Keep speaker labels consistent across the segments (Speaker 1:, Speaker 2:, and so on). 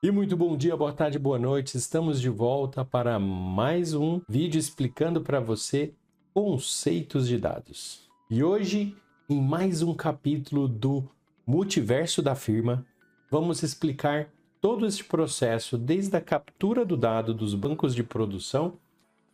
Speaker 1: E muito bom dia, boa tarde, boa noite. Estamos de volta para mais um vídeo explicando para você conceitos de dados. E hoje, em mais um capítulo do Multiverso da Firma, vamos explicar todo este processo desde a captura do dado dos bancos de produção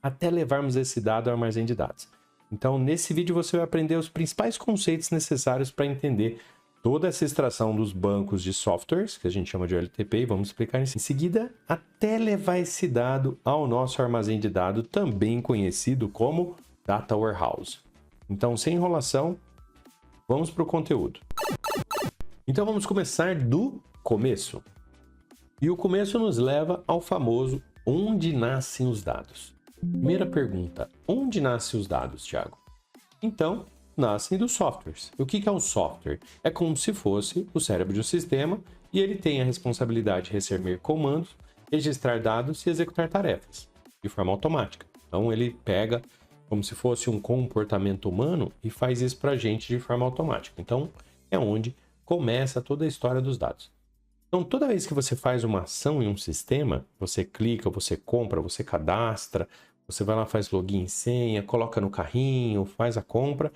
Speaker 1: até levarmos esse dado ao armazém de dados. Então, nesse vídeo você vai aprender os principais conceitos necessários para entender toda essa extração dos bancos de softwares, que a gente chama de OLTP, e vamos explicar em seguida, até levar esse dado ao nosso armazém de dados, também conhecido como Data Warehouse. Então, sem enrolação, vamos para o conteúdo. Então, vamos começar do começo. E o começo nos leva ao famoso onde nascem os dados. Primeira pergunta, onde nascem os dados, Thiago? Então, nascem dos softwares. O que é um software? É como se fosse o cérebro de um sistema e ele tem a responsabilidade de receber comandos, registrar dados e executar tarefas de forma automática. Então, ele pega como se fosse um comportamento humano e faz isso para a gente de forma automática. Então, é onde começa toda a história dos dados. Então, toda vez que você faz uma ação em um sistema, você clica, você compra, você cadastra, você vai lá, faz login e senha, coloca no carrinho, faz a compra,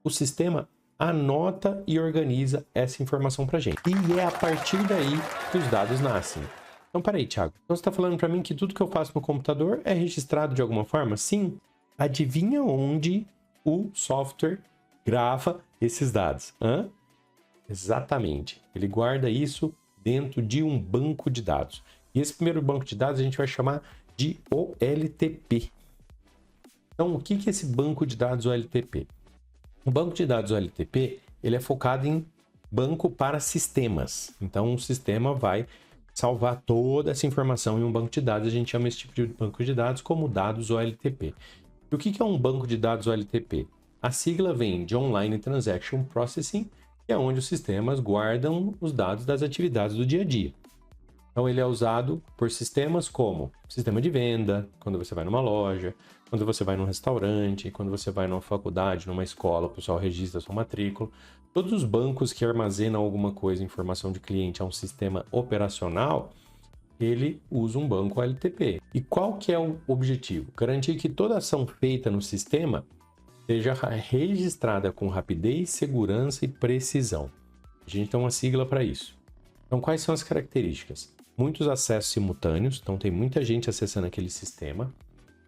Speaker 1: o sistema anota e organiza essa informação para a gente. E é a partir daí que os dados nascem. Então, peraí, Thiago. Então, você está falando para mim que tudo que eu faço no computador é registrado de alguma forma? Sim. Adivinha onde o software grava esses dados? Exatamente. Ele guarda isso dentro de um banco de dados. E esse primeiro banco de dados a gente vai chamar de OLTP. Então, o que é esse banco de dados OLTP? O banco de dados OLTP, ele é focado em banco para sistemas. Então, o sistema vai salvar toda essa informação em um banco de dados. A gente chama esse tipo de banco de dados como dados OLTP. E o que é um banco de dados OLTP? A sigla vem de Online Transaction Processing, que é onde os sistemas guardam os dados das atividades do dia a dia. Então, ele é usado por sistemas como sistema de venda, quando você vai numa loja, quando você vai num restaurante, quando você vai numa faculdade, numa escola, o pessoal registra a sua matrícula. Todos os bancos que armazenam alguma coisa, informação de cliente, a um sistema operacional, ele usa um banco OLTP. E qual que é o objetivo? Garantir que toda ação feita no sistema seja registrada com rapidez, segurança e precisão. A gente tem uma sigla para isso. Então, quais são as características? Muitos acessos simultâneos, então tem muita gente acessando aquele sistema.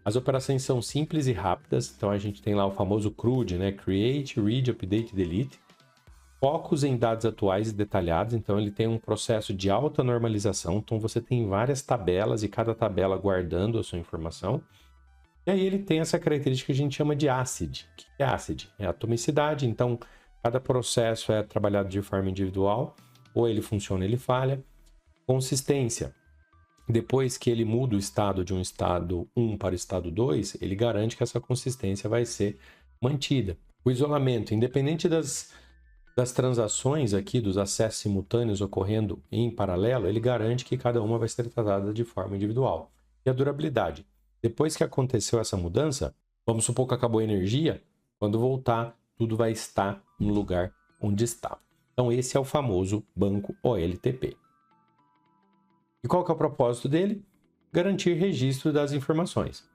Speaker 1: As operações são simples e rápidas, então a gente tem lá o famoso CRUD, né? Create, Read, Update, Delete. Focos em dados atuais e detalhados, então ele tem um processo de alta normalização, então você tem várias tabelas e cada tabela guardando a sua informação. E aí ele tem essa característica que a gente chama de ACID. O que é ACID? É atomicidade, então cada processo é trabalhado de forma individual, ou ele funciona ou ele falha. Consistência. Depois que ele muda o estado de um estado 1 para o estado 2, ele garante que essa consistência vai ser mantida. O isolamento, independente das transações aqui, dos acessos simultâneos ocorrendo em paralelo, ele garante que cada uma vai ser tratada de forma individual. E a durabilidade. Depois que aconteceu essa mudança, vamos supor que acabou a energia, quando voltar, tudo vai estar no lugar onde estava. Então, esse é o famoso banco OLTP. E qual que é o propósito dele? Garantir registro das informações.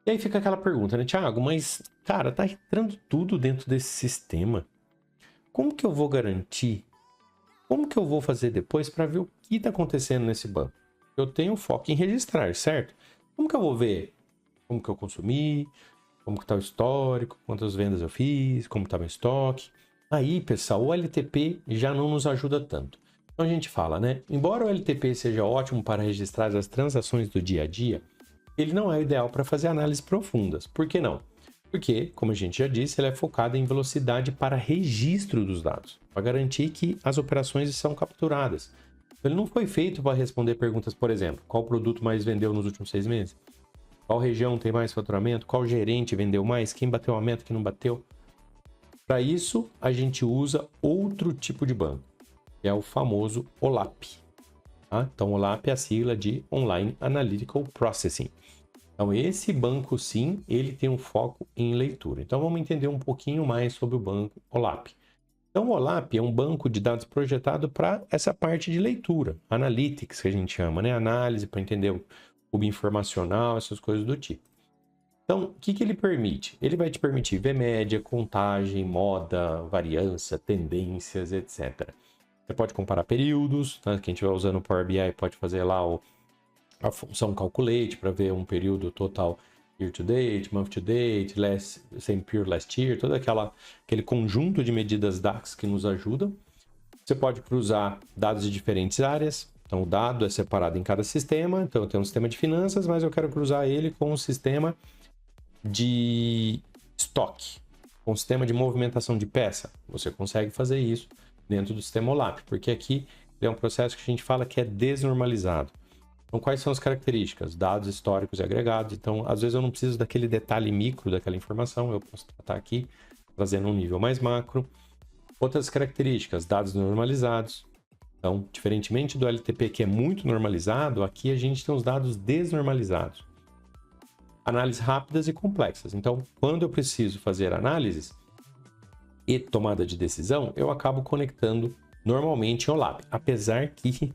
Speaker 1: E aí fica aquela pergunta, né, Thiago? Mas, cara, tá entrando tudo dentro desse sistema. Como que eu vou garantir? Como que eu vou fazer depois para ver o que está acontecendo nesse banco? Eu tenho foco em registrar, certo? Como que eu vou ver como que eu consumi, como que está o histórico, quantas vendas eu fiz, como está meu estoque? Aí, pessoal, o LTP já não nos ajuda tanto. Então a gente fala, né? Embora o LTP seja ótimo para registrar as transações do dia a dia, ele não é o ideal para fazer análises profundas. Por que não? Porque, como a gente já disse, ele é focado em velocidade para registro dos dados, para garantir que as operações são capturadas. Ele não foi feito para responder perguntas, por exemplo, qual produto mais vendeu nos últimos 6 meses? Qual região tem mais faturamento? Qual gerente vendeu mais? Quem bateu a meta, quem não bateu? Para isso, a gente usa outro tipo de banco, que é o famoso OLAP. Tá? Então, OLAP é a sigla de Online Analytical Processing. Então, esse banco, sim, ele tem um foco em leitura. Então, vamos entender um pouquinho mais sobre o banco OLAP. Então, o OLAP é um banco de dados projetado para essa parte de leitura, analytics, que a gente chama, né? Análise para entender o cubo informacional, essas coisas do tipo. Então, o que ele permite? Ele vai te permitir ver média, contagem, moda, variância, tendências, etc. Você pode comparar períodos, né? Quem estiver usando o Power BI pode fazer lá a função calculate para ver um período total year to date, month to date, same period last year, todo aquele conjunto de medidas DAX que nos ajudam. Você pode cruzar dados de diferentes áreas. Então, o dado é separado em cada sistema. Então, eu tenho um sistema de finanças, mas eu quero cruzar ele com um sistema de estoque, com um sistema de movimentação de peça. Você consegue fazer isso dentro do sistema OLAP, porque aqui é um processo que a gente fala que é desnormalizado. Então, quais são as características? Dados históricos e agregados. Então, às vezes eu não preciso daquele detalhe micro daquela informação, eu posso tratar aqui, trazendo um nível mais macro. Outras características, dados normalizados. Então, diferentemente do LTP, que é muito normalizado, aqui a gente tem os dados desnormalizados. Análises rápidas e complexas. Então, quando eu preciso fazer análises e tomada de decisão, eu acabo conectando normalmente em OLAP. Apesar que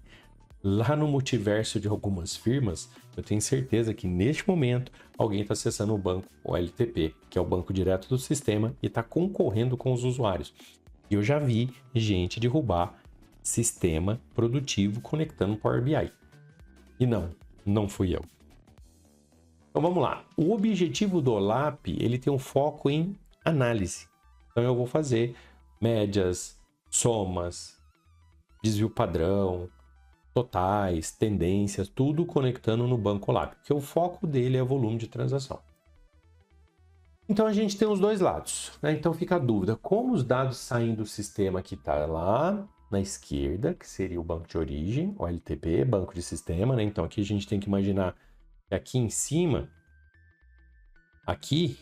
Speaker 1: lá no multiverso de algumas firmas, eu tenho certeza que neste momento alguém está acessando o banco OLTP, que é o banco direto do sistema, e está concorrendo com os usuários. E eu já vi gente derrubar sistema produtivo conectando Power BI. E não fui eu. Então vamos lá. O objetivo do OLAP, ele tem um foco em análise. Então eu vou fazer médias, somas, desvio padrão, totais, tendências, tudo conectando no banco OLAP, porque o foco dele é volume de transação. Então a gente tem os dois lados, né? Então fica a dúvida, como os dados saem do sistema que está lá na esquerda, que seria o banco de origem, o LTP, banco de sistema, né? Então aqui a gente tem que imaginar que aqui em cima, aqui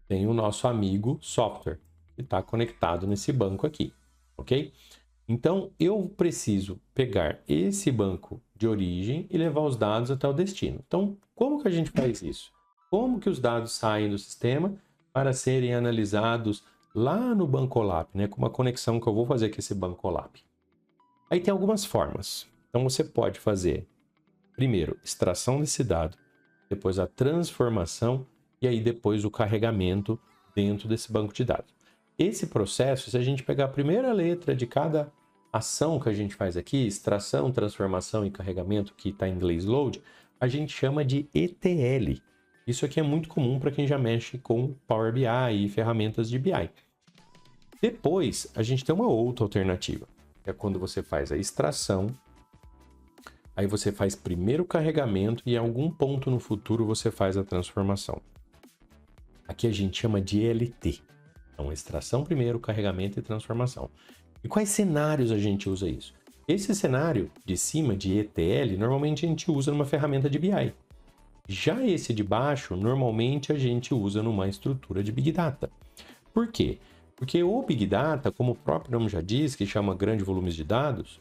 Speaker 1: tem o nosso amigo software, que está conectado nesse banco aqui, ok? Então, eu preciso pegar esse banco de origem e levar os dados até o destino. Então, como que a gente faz isso? Como que os dados saem do sistema para serem analisados lá no banco OLAP, né? Com uma conexão que eu vou fazer com esse banco OLAP. Aí tem algumas formas. Então, você pode fazer, primeiro, extração desse dado, depois a transformação e aí depois o carregamento dentro desse banco de dados. Esse processo, se a gente pegar a primeira letra de cada ação que a gente faz aqui, extração, transformação e carregamento, que está em inglês load, a gente chama de ETL. Isso aqui é muito comum para quem já mexe com Power BI e ferramentas de BI. Depois, a gente tem uma outra alternativa, que é quando você faz a extração, aí você faz primeiro o carregamento e em algum ponto no futuro você faz a transformação. Aqui a gente chama de ELT. Então, extração primeiro, carregamento e transformação. E quais cenários a gente usa isso? Esse cenário de cima de ETL, normalmente a gente usa numa ferramenta de BI. Já esse de baixo, normalmente a gente usa numa estrutura de Big Data. Por quê? Porque o Big Data, como o próprio nome já diz, que chama grandes volumes de dados,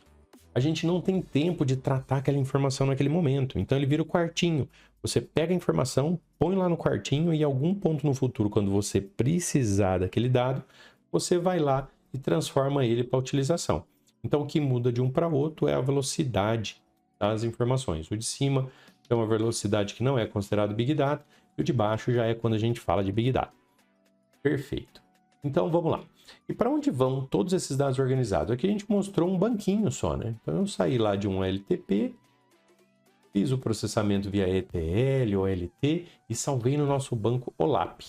Speaker 1: a gente não tem tempo de tratar aquela informação naquele momento. Então ele vira o quartinho. Você pega a informação, põe lá no quartinho e em algum ponto no futuro, quando você precisar daquele dado, você vai lá e transforma ele para utilização. Então o que muda de um para outro é a velocidade das informações. O de cima é uma velocidade que não é considerado Big Data e o de baixo já é quando a gente fala de Big Data. Perfeito. Então vamos lá. E para onde vão todos esses dados organizados? Aqui a gente mostrou um banquinho só, né? Então eu saí lá de um LTP, fiz o processamento via ETL ou LT e salvei no nosso banco OLAP.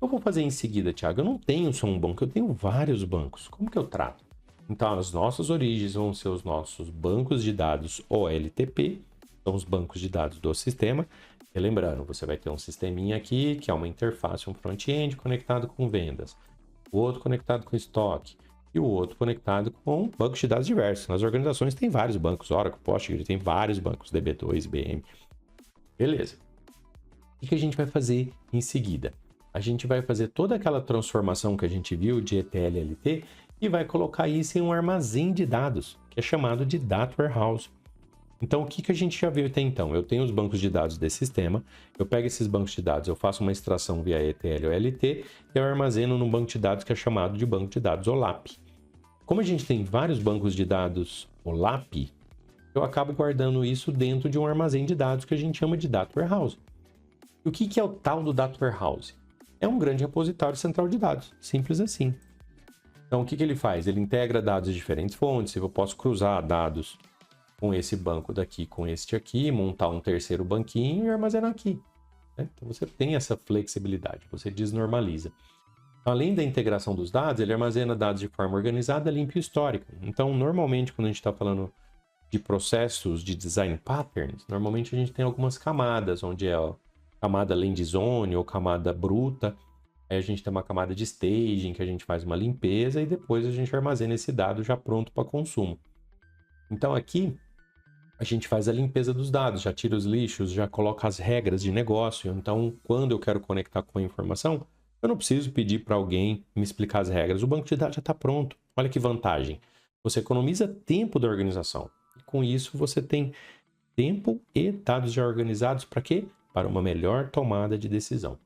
Speaker 1: Eu vou fazer em seguida, Thiago. Eu não tenho só um banco, eu tenho vários bancos. Como que eu trato? Então as nossas origens vão ser os nossos bancos de dados OLTP, são os bancos de dados do sistema. E lembrando, você vai ter um sisteminha aqui, que é uma interface, um front-end conectado com vendas, o outro conectado com estoque e o outro conectado com bancos de dados diversos. Nas organizações tem vários bancos, Oracle, Postgre, tem vários bancos, DB2, IBM. Beleza. O que a gente vai fazer em seguida? A gente vai fazer toda aquela transformação que a gente viu de ETL LT e vai colocar isso em um armazém de dados, que é chamado de Data Warehouse. Então, o que a gente já viu até então? Eu tenho os bancos de dados desse sistema, eu pego esses bancos de dados, eu faço uma extração via ETL ou LT e eu armazeno num banco de dados que é chamado de banco de dados OLAP. Como a gente tem vários bancos de dados OLAP, eu acabo guardando isso dentro de um armazém de dados que a gente chama de Data Warehouse. E o que é o tal do Data Warehouse? É um grande repositório central de dados, simples assim. Então, o que ele faz? Ele integra dados de diferentes fontes, eu posso cruzar dados com esse banco daqui, com este aqui, montar um terceiro banquinho e armazenar aqui. Né? Então, você tem essa flexibilidade, você desnormaliza. Além da integração dos dados, ele armazena dados de forma organizada, limpa e histórica. Então, normalmente, quando a gente está falando de processos de design patterns, normalmente a gente tem algumas camadas, onde é a camada land zone ou camada bruta. Aí a gente tem uma camada de staging, que a gente faz uma limpeza e depois a gente armazena esse dado já pronto para consumo. Então, aqui, a gente faz a limpeza dos dados, já tira os lixos, já coloca as regras de negócio. Então, quando eu quero conectar com a informação, eu não preciso pedir para alguém me explicar as regras. O banco de dados já está pronto. Olha que vantagem. Você economiza tempo da organização. E com isso, você tem tempo e dados já organizados para quê? Para uma melhor tomada de decisão.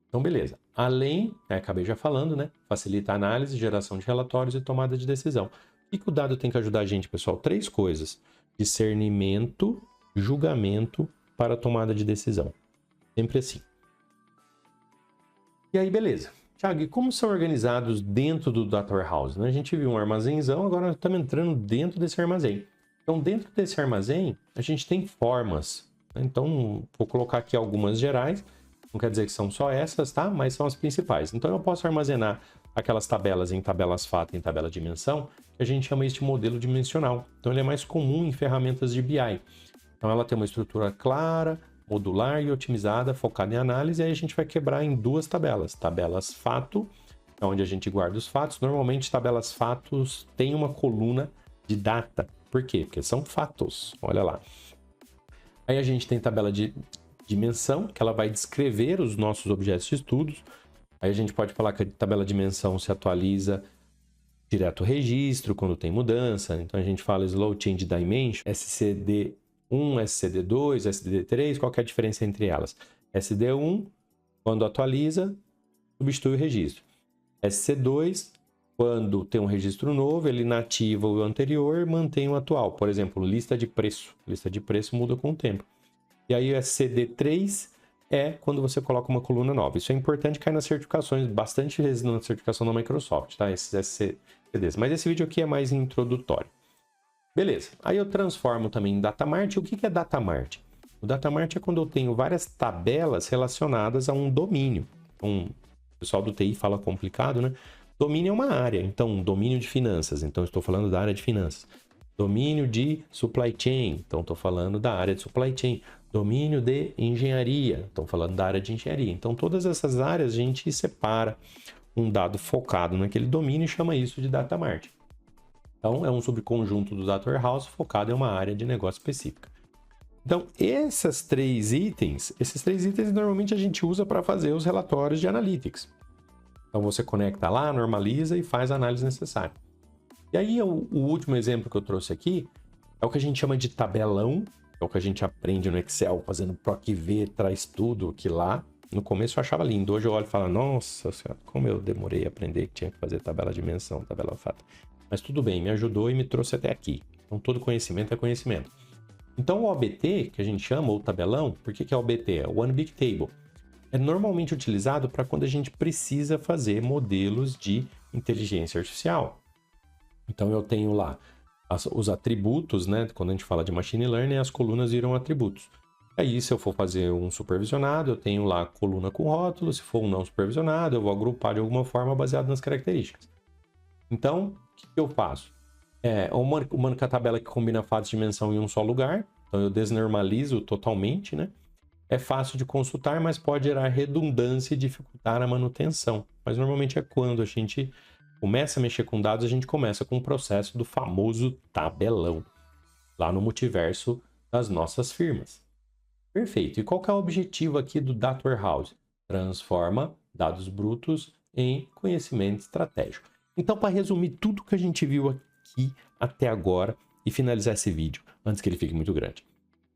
Speaker 1: Então, beleza. Além, acabei já falando, né? Facilita a análise, geração de relatórios e tomada de decisão. O que o dado tem que ajudar a gente, pessoal? 3 coisas. Discernimento, julgamento para tomada de decisão. Sempre assim. E aí, beleza. Thiago, e como são organizados dentro do Data Warehouse? Né? A gente viu um armazémzão, agora nós estamos entrando dentro desse armazém. Então, dentro desse armazém, a gente tem formas. Né? Então, vou colocar aqui algumas gerais. Não quer dizer que são só essas, tá? Mas são as principais. Então, eu posso armazenar aquelas tabelas em tabelas fato, em tabela dimensão, que a gente chama isso de modelo dimensional. Então, ele é mais comum em ferramentas de BI. Então, ela tem uma estrutura clara, modular e otimizada, focada em análise, e aí a gente vai quebrar em 2 tabelas. Tabelas fato, onde a gente guarda os fatos. Normalmente, tabelas fatos têm uma coluna de data. Por quê? Porque são fatos. Olha lá. Aí a gente tem tabela de dimensão, que ela vai descrever os nossos objetos de estudos. Aí a gente pode falar que a tabela de dimensão se atualiza direto ao registro, quando tem mudança. Então a gente fala Slow Change Dimension, SCD1, SCD2, SCD3, qual que é a diferença entre elas? SCD1, quando atualiza, substitui o registro. SC2, quando tem um registro novo, ele inativa o anterior, mantém o atual. Por exemplo, lista de preço. Lista de preço muda com o tempo. E aí o SCD3 é quando você coloca uma coluna nova. Isso é importante, cai nas certificações, bastante vezes na certificação da Microsoft, tá? Esses SCDs. Mas esse vídeo aqui é mais introdutório. Beleza. Aí eu transformo também em Datamart. O que é Datamart? O Datamart é quando eu tenho várias tabelas relacionadas a um domínio. O pessoal do TI fala complicado, né? Domínio é uma área. Então, domínio de finanças. Então, estou falando da área de finanças. Domínio de supply chain. Então, estou falando da área de supply chain. Domínio de engenharia. Estão falando da área de engenharia. Então, todas essas áreas a gente separa um dado focado naquele domínio e chama isso de Datamart. Então, é um subconjunto do Data Warehouse focado em uma área de negócio específica. Então, esses três itens normalmente a gente usa para fazer os relatórios de Analytics. Então, você conecta lá, normaliza e faz a análise necessária. E aí, o último exemplo que eu trouxe aqui é o que a gente chama de tabelão, é o que a gente aprende no Excel, fazendo PROC-V, traz tudo aqui lá. No começo eu achava lindo, hoje eu olho e falo, nossa senhora, como eu demorei a aprender que tinha que fazer tabela de dimensão, tabela fato. Mas tudo bem, me ajudou e me trouxe até aqui. Então, todo conhecimento é conhecimento. Então, o OBT, que a gente chama, ou tabelão, por que é OBT? É One Big Table. É normalmente utilizado para quando a gente precisa fazer modelos de inteligência artificial. Então, eu tenho lá os atributos, né? Quando a gente fala de machine learning, as colunas viram atributos. Aí, se eu for fazer um supervisionado, eu tenho lá a coluna com rótulo. Se for um não supervisionado, eu vou agrupar de alguma forma baseado nas características. Então, o que eu faço? Uma única tabela que combina fatos de dimensão em um só lugar. Então, eu desnormalizo totalmente, né? É fácil de consultar, mas pode gerar redundância e dificultar a manutenção. Mas normalmente é quando a gente começa a mexer com dados, a gente começa com o processo do famoso tabelão, lá no multiverso das nossas firmas. Perfeito. E qual que é o objetivo aqui do Data Warehouse? Transforma dados brutos em conhecimento estratégico. Então, para resumir tudo que a gente viu aqui até agora, e finalizar esse vídeo antes que ele fique muito grande.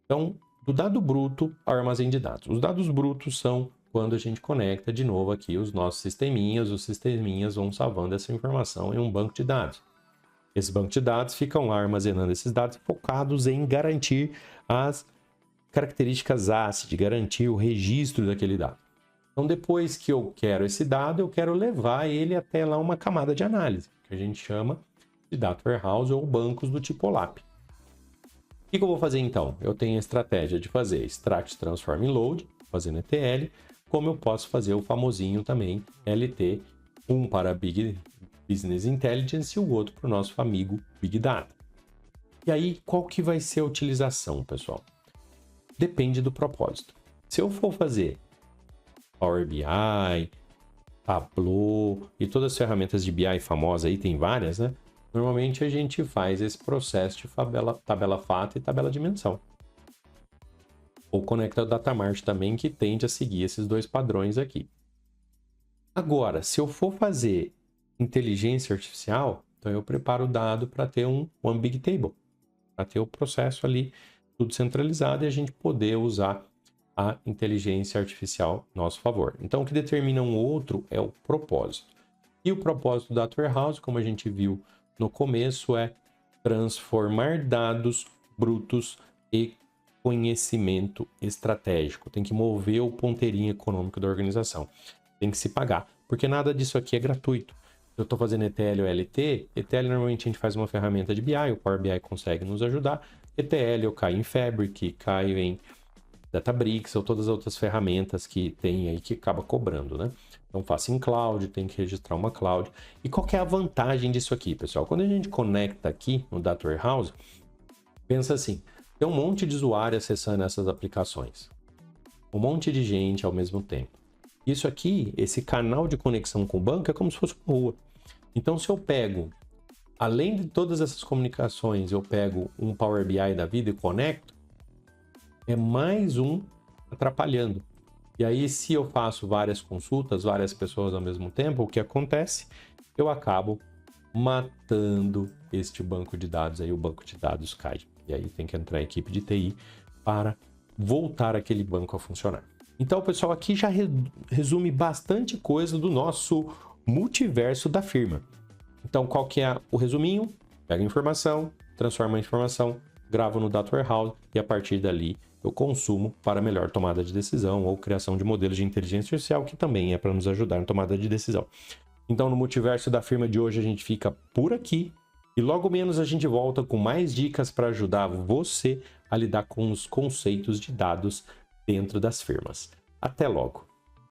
Speaker 1: Então, do dado bruto ao armazém de dados. Os dados brutos são quando a gente conecta de novo aqui os nossos sisteminhas. Os sisteminhas vão salvando essa informação em um banco de dados. Esses bancos de dados ficam lá armazenando esses dados focados em garantir as características ACID, garantir o registro daquele dado. Então, depois que eu quero esse dado, eu quero levar ele até lá uma camada de análise, que a gente chama de Data Warehouse ou bancos do tipo OLAP. O que eu vou fazer então? Eu tenho a estratégia de fazer Extract, Transform e Load, fazendo ETL, como eu posso fazer o famosinho também LT, um para Big Business Intelligence e o outro para o nosso amigo Big Data. E aí, qual que vai ser a utilização, pessoal? Depende do propósito. Se eu for fazer Power BI, Tableau e todas as ferramentas de BI famosas aí, tem várias, né? Normalmente a gente faz esse processo de tabela FATA e tabela dimensão. Ou conecta o Datamart também, que tende a seguir esses dois padrões aqui. Agora, se eu for fazer inteligência artificial, então eu preparo o dado para ter um One Big Table, para ter o processo ali tudo centralizado e a gente poder usar a inteligência artificial a nosso favor. Então, o que determina um outro é o propósito. E o propósito do Data Warehouse, como a gente viu no começo, é transformar dados brutos e conhecimento estratégico. Tem que mover o ponteirinho econômico da organização. Tem que se pagar, porque nada disso aqui é gratuito. Eu estou fazendo ETL ou LT, ETL normalmente a gente faz uma ferramenta de BI, o Power BI consegue nos ajudar. ETL eu caio em Fabric, caio em Databricks ou todas as outras ferramentas que tem aí que acaba cobrando, né? Então faço em cloud, tem que registrar uma cloud. E qual que é a vantagem disso aqui, pessoal? Quando a gente conecta aqui no Data Warehouse, pensa assim, tem um monte de usuários acessando essas aplicações. Um monte de gente ao mesmo tempo. Isso aqui, esse canal de conexão com o banco é como se fosse uma rua. Então se eu pego, além de todas essas comunicações, eu pego um Power BI da vida e conecto, é mais um atrapalhando. E aí, se eu faço várias consultas, várias pessoas ao mesmo tempo, o que acontece? Eu acabo matando este banco de dados, aí o banco de dados cai. E aí tem que entrar a equipe de TI para voltar aquele banco a funcionar. Então, pessoal, aqui já resume bastante coisa do nosso multiverso da firma. Então, qual que é o resuminho? Pega a informação, transforma a informação, gravo no Data Warehouse e a partir dali eu consumo para melhor tomada de decisão ou criação de modelos de inteligência artificial, que também é para nos ajudar na tomada de decisão. Então, no multiverso da firma de hoje, a gente fica por aqui e logo menos a gente volta com mais dicas para ajudar você a lidar com os conceitos de dados dentro das firmas. Até logo!